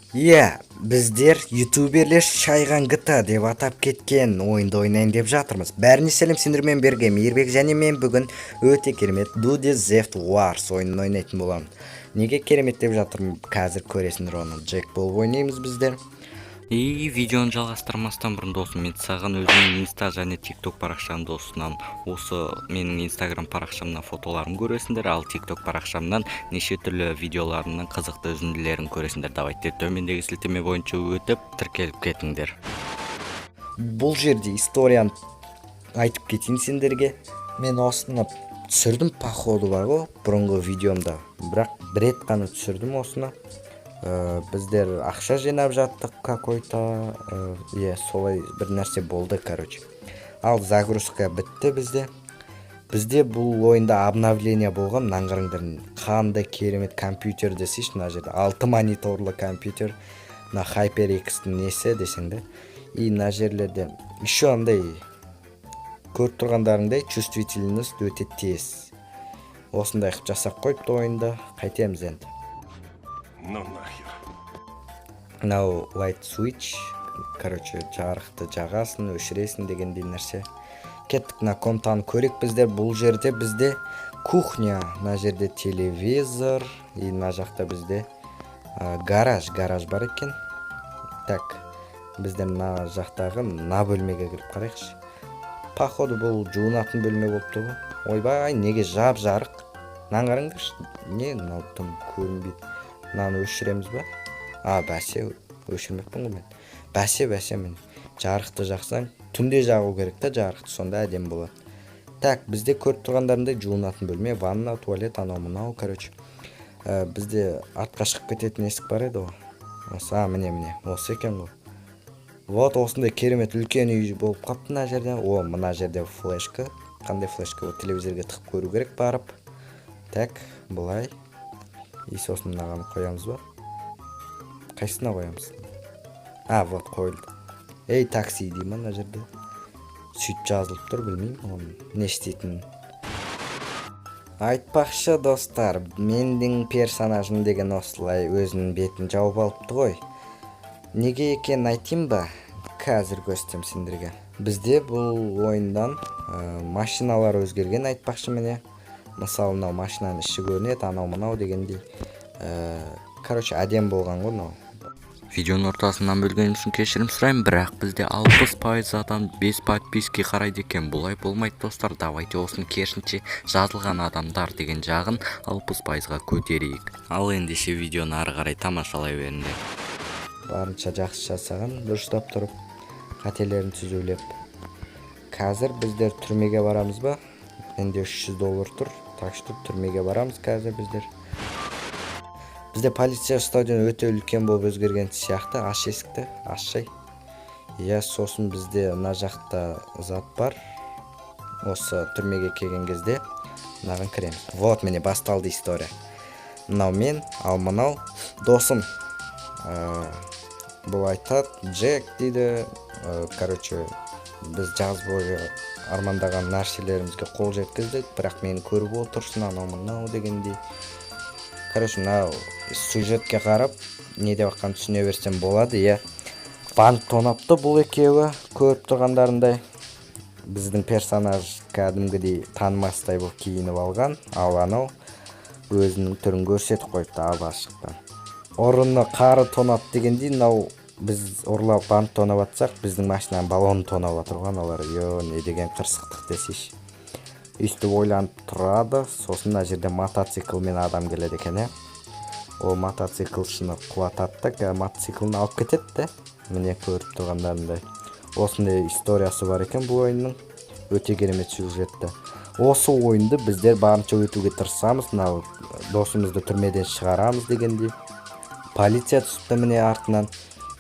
Біздер ютуберлер шайған GTA деп атап кеткен ойынды ойнайын деп жатырмыз. Бәріне сәлем, сендермен берге Мейірбек, және мен бүгін өте керемет Duty Theft Wars ойынын ойнайтын боламын. Неге керемет деп жатырмын? Қазір көресіңдер оны. Джек болып ойнаймыз біздер. Видеоны жалғастырмастан бұрын досым, мен саған өзімнің инста және тикток парақшамды ұсынамын. Осы менің инстаграм парақшамнан фотоларын көресіңдер, ал тикток парақшамнан неше түрлі видеоларымның қызықты үзінділерін көресіңдер. Давайте төмендегі сілтеме бойынша өтіп тіркеліп кетіңдер. Бұл жерде историяны айтып кетейін сендерге. Мен осыны түсірдім, походу бар ғой, бұрынғы видеомда. Бірақ бір рет қана түсірдім осыны. Біздер ақша жинап жаттық какой-то, солай бір нәрсе болды, короче. Ал загрузка бітті бізде бұл ойында обновление болған. Наңғырыңдар, қандай керемет компьютер десейші, мына жерде 6 мониторлы компьютер, мына HyperX-тің несі десеңдер. И мына жерлерде еще андай көріп тұрғандарыңдай чувствительность өте тез. Осындай қып жасап қойыпты ойында. Қайтеміз енді. Now light switch, короче, жарықты жағасын, өшіресін дегендей нәрсе. Кеттік, на комнатаны көрек біздер. Бұл жерде бізде кухня, на жерде телевизор, и на жақта бізде гараж бар екен. Так, біздер на жақтағы на бөлмеге кіріп қарайықшы. Походу бұл жуынатын бөлме болыпты ғой. Ойбай, неге жап-жарық? Мынаны қараңдаршы, не мынау тым көрінбейді. Мынаны өшіреміз ба? Бәсе, өшірмекпін ғой мен. Бәсе мен. Жарықты жақсаң, түнде жағу керек та жарықты, сонда әдем болады. Так, бізде көріп тұрғандарында жуынатын бөлме, ванна, туалет, анау мынау, короче. Бізде артқа шығып кететін есік бар еді ғой. Осы, міне, осы екен ғой. Вот осындай керемет үлкен үй болып қапты мына жерде. Мына жерде флешка. Қандай флешка? Телевизорға тығып көру керек барып. Так, бұлай. И сосын мынаған қоямыз ба? Қайсына қоямыз? Вот қойылды. Такси деймін мына жерде. Сөйтіп жазылып тұр, білмеймін оның не істейтінін. Айтпақшы достар, менің персонажым деген осылай өзінің бетін жауып алыпты ғой. Неге екенін айтайын ба? Қазір көрсетем сендерге. Бізде бұл ойындан машиналар өзгерген, айтпақшы міне. Мысалы, мынау машинаның іші көрінеді, анау мынау дегендей. Короче, әдем болған ғой мынау. Видеоның ортасынан бөлгенім үшін кешірім сұраймын, бірақ бізде 60% адам 5 подписки қарайды екен. Бұлай болмайды достар. Давайте осыны керісінше жазылған адамдар деген жағын 60%-ға көтерейік. Ал ендеше видеоны ары қарай тамашалай беріңдер. Барынша жақсы жасаған, дұрыстап тұрып, қателерін түзеулеп. Қазір біздер түрмеге барамыз ба? Менде $300 тұр. Так что түрмеге барамыз қазір біздер. Бізде полиция стадион өте үлкен болып өзгерген сияқты. Аш есікті, ашшай. Сосын бізде мына жақта зат бар. Осы түрмеге келген кезде мынаған кіреміз. Вот, міне басталды история. Мынау мен, ал мынау досым. Бұл айтады, Джек дейді. Короче, біз жаз бойы армандаған нәрселерімізге қол жеткіздік, бірақ мені көріп отырсын, анау мынау дегендей. Короче, мынау сюжетке қарап, не деп аққан түсіне берсем болады. Банк тонапты бұл екеуі, көріп тұрғандарындай. Біздің персонаж кәдімгідей танымастай бұл киініп алған, ал анау өзінің түрін көрсетіп қойыпты алғашқыдан. Ұрыны қары тонап дегендей, мынау біз ұрлап банк тонап атсақ, біздің машинаның баллонын тонап атырған олар. Не деген қырсықтық десейші. Үстіп ойланып тұрады, сосын мына жерде мотоциклмен адам келеді екен. Ол мотоциклшыны құлатады, мотоциклін алып кетеді. Міне көріп тұрғандарындай. Осындай историясы бар екен бұл ойынның. Өте керемет сюжетті. Осы ойынды біздер барынша өтуге тырысамыз, мынау досымызды түрмеден шығарамыз дегендей. Полиция түсіпті міне артынан.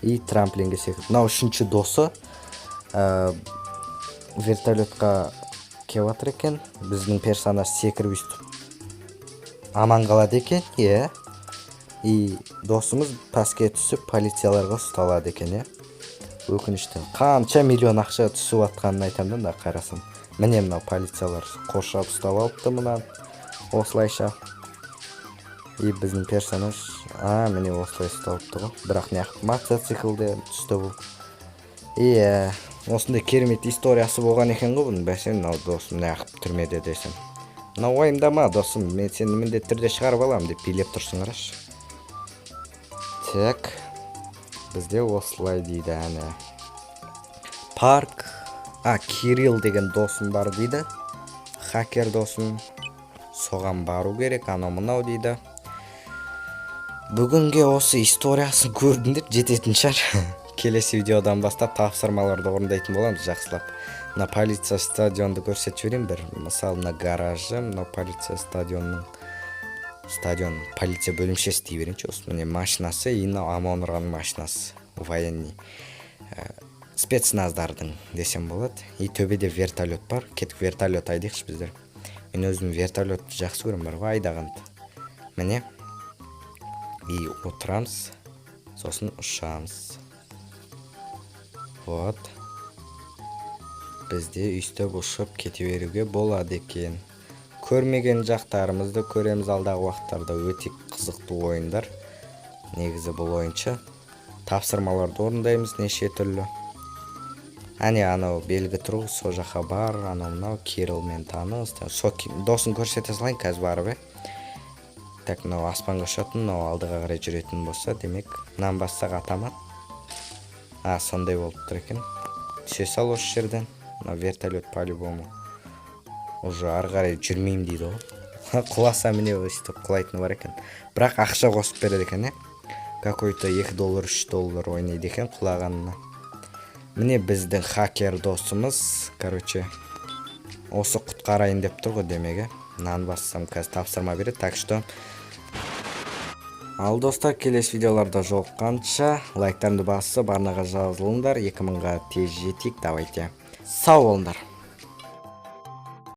И трамплинге секіріп. Мынау үшінші досы вертолетқа келіп жатыр екен. Біздің персонаж секіріп өстіп аман қалады екен. И досымыз пәске түсіп полицияларға ұсталады екен. Өкінішті. Қанша миллион ақша түсіп атқанын айтамын да қарасам. Міне мынау полициялар қоршап ұстап алыпты мұнан. Осылайша. И біздің персонаж міне осылай ұсталыпты ғой. Бірақ неғып мотоциклде түсті бұл. Иә, осындай керемет историясы болған екен ғой бұның. Бәсен, мынау досым неғып түрмеде десем. Мынау уайымдама досым, мен сені міндетті түрде шығарып аламын деп билеп тұрсың, қарашы. Так, бізде осылай дейді әне. Парк, Кирилл деген досым бар дейді. Хакер досым. Соған бару керек, анау мынау дейді. Бүгінге осы историясын көрдіңдер, жететін шығар. Келесі видеодан бастап тапсырмаларды орындайтын боламыз жақсылап. Мына полиция стадионды көрсетіп жіберейін бір. Мысалы, мына гаражы, мына полиция стадион полиция бөлімшесі дей берейінші. Осы міне машинасы, мына ОМОН машинасы, военный. Спецназдардың десем болады. И төбеде вертолет бар. Кетіп вертолет айдықшы біздер. Мен өзім вертолетті жақсы көрем бар ғой, айдағанды. Міне. И отырамыз. Сосын ұшамыз. Вот. Бізде үстіп ұшып кете беруге болады екен. Көрмеген жақтарымызды көреміз алдағы уақыттарда. Өте қызықты ойындар. Негізі бұл ойыншы. Тапсырмаларды орындаймыз неше түрлі. Әне анау белгі тұру, со жаққа бар, анау Кириллмен таныс. Со досын көрсете салайын қазір барып, Так, мынау аспанға ұшатын, мынау алдыға қарай жүретін болса, демек, мынан бассақ атаман. Сондай болып тұр екен. Түсе сал осы жерден. Мынау вертолет по-любому. Уже ары қарай жүрмеймін дейді ғой. Құласа міне өстіп құлайтыны бар екен. Бірақ ақша қосып береді екен, Какой-то $2, $3 ойнайды екен құлағанына. Міне біздің хакер досымыз, осы құтқарайын деп тұр ғой демеге. Нан бассам қазір тапсырма береді, так что. Ал достар, келесі видеоларда жолыққанша лайктарымды басып, арнаға жазылыңдар, 2000-ға тез жетейік, давайте. Сау болыңдар.